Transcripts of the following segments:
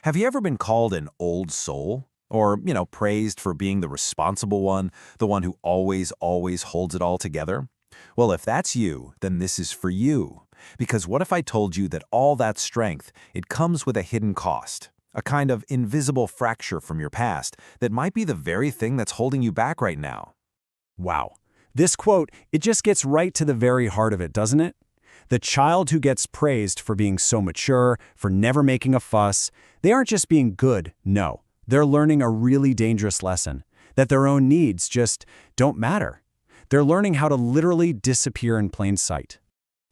Have you ever been called an old soul? Or, praised for being the responsible one, the one who always holds it all together? Well, if that's you, then this is for you. Because what if I told you that all that strength, it comes with a hidden cost? A kind of invisible fracture from your past that might be the very thing that's holding you back right now. Wow. This quote, it just gets right to the very heart of it, doesn't it? The child who gets praised for being so mature, for never making a fuss, they aren't just being good, no. They're learning a really dangerous lesson, that their own needs just don't matter. They're learning how to literally disappear in plain sight.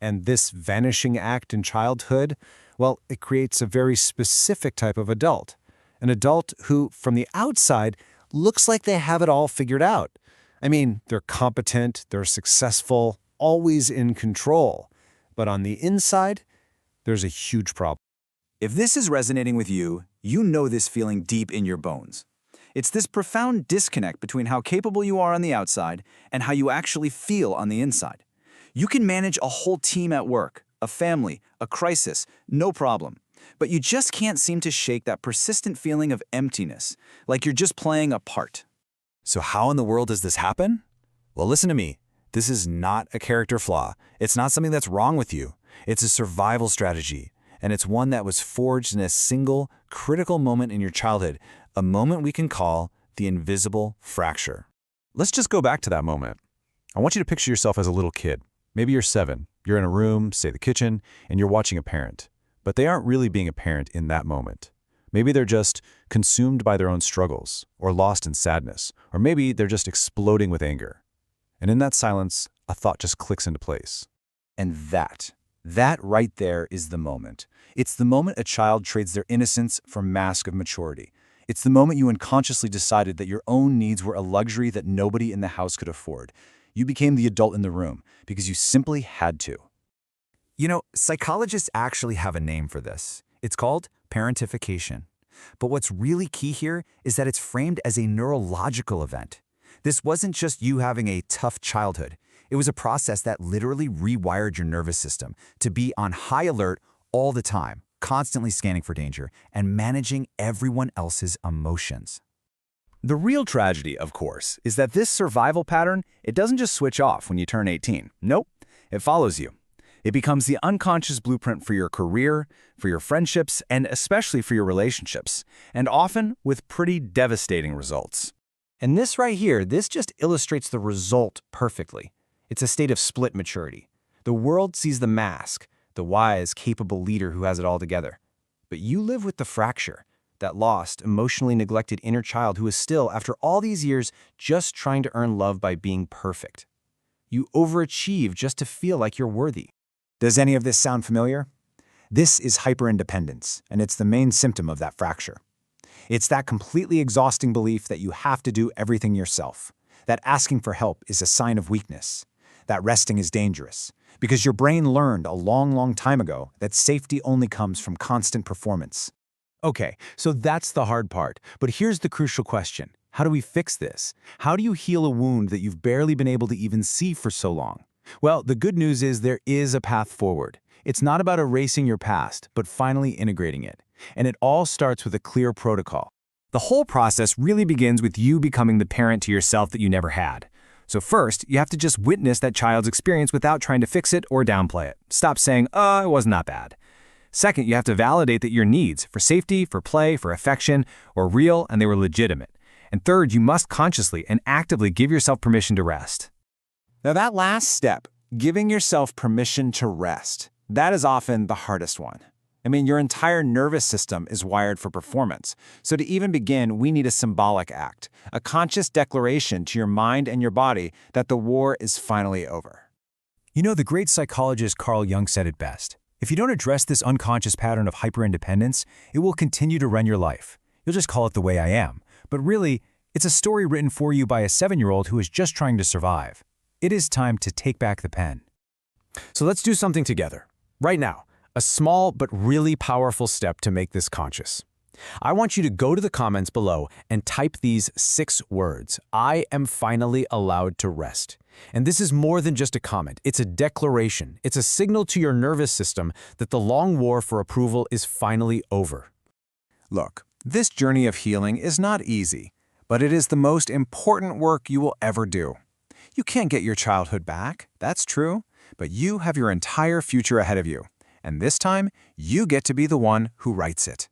And this vanishing act in childhood, well, it creates a very specific type of adult. An adult who, from the outside, looks like they have it all figured out. I mean, they're competent, they're successful, always in control. But on the inside, there's a huge problem. If this is resonating with you, you know this feeling deep in your bones. It's this profound disconnect between how capable you are on the outside and how you actually feel on the inside. You can manage a whole team at work, a family, a crisis, no problem. But you just can't seem to shake that persistent feeling of emptiness, like you're just playing a part. So how in the world does this happen? Well, listen to me. This is not a character flaw. It's not something that's wrong with you. It's a survival strategy. And it's one that was forged in a single, critical moment in your childhood, a moment we can call the invisible fracture. Let's just go back to that moment. I want you to picture yourself as a little kid. Maybe you're 7. You're in a room, say the kitchen, and you're watching a parent. But they aren't really being a parent in that moment. Maybe they're just consumed by their own struggles, or lost in sadness, or maybe they're just exploding with anger. And in that silence, a thought just clicks into place. And that right there is the moment. It's the moment a child trades their innocence for a mask of maturity. It's the moment you unconsciously decided that your own needs were a luxury that nobody in the house could afford. You became the adult in the room because you simply had to. Psychologists actually have a name for this. It's called parentification. But what's really key here is that it's framed as a neurological event. This wasn't just you having a tough childhood. It was a process that literally rewired your nervous system to be on high alert all the time, constantly scanning for danger and managing everyone else's emotions. The real tragedy, of course, is that this survival pattern, it doesn't just switch off when you turn 18. Nope, it follows you. It becomes the unconscious blueprint for your career, for your friendships, and especially for your relationships, and often with pretty devastating results. And this right here, this just illustrates the result perfectly. It's a state of split maturity. The world sees the mask, the wise, capable leader who has it all together. But you live with the fracture, that lost, emotionally neglected inner child who is still, after all these years, just trying to earn love by being perfect. You overachieve just to feel like you're worthy. Does any of this sound familiar? This is hyperindependence, and it's the main symptom of that fracture. It's that completely exhausting belief that you have to do everything yourself, that asking for help is a sign of weakness, that resting is dangerous, because your brain learned a long time ago that safety only comes from constant performance. Okay, so that's the hard part. But here's the crucial question. How do we fix this? How do you heal a wound that you've barely been able to even see for so long? Well, the good news is there is a path forward. It's not about erasing your past, but finally integrating it. And it all starts with a clear protocol. The whole process really begins with you becoming the parent to yourself that you never had. So first, you have to just witness that child's experience without trying to fix it or downplay it. Stop saying, it wasn't that bad. Second, you have to validate that your needs for safety, for play, for affection were real and they were legitimate. And third, you must consciously and actively give yourself permission to rest. Now that last step, giving yourself permission to rest, that is often the hardest one. I mean, your entire nervous system is wired for performance. So to even begin, we need a symbolic act, a conscious declaration to your mind and your body that the war is finally over. The great psychologist Carl Jung said it best. If you don't address this unconscious pattern of hyperindependence, it will continue to run your life. You'll just call it the way I am. But really, it's a story written for you by a 7-year-old who is just trying to survive. It is time to take back the pen. So let's do something together. Right now, a small but really powerful step to make this conscious. I want you to go to the comments below and type these 6 words. I am finally allowed to rest. And this is more than just a comment. It's a declaration. It's a signal to your nervous system that the long war for approval is finally over. Look, this journey of healing is not easy, but it is the most important work you will ever do. You can't get your childhood back, that's true, but you have your entire future ahead of you. And this time, you get to be the one who writes it.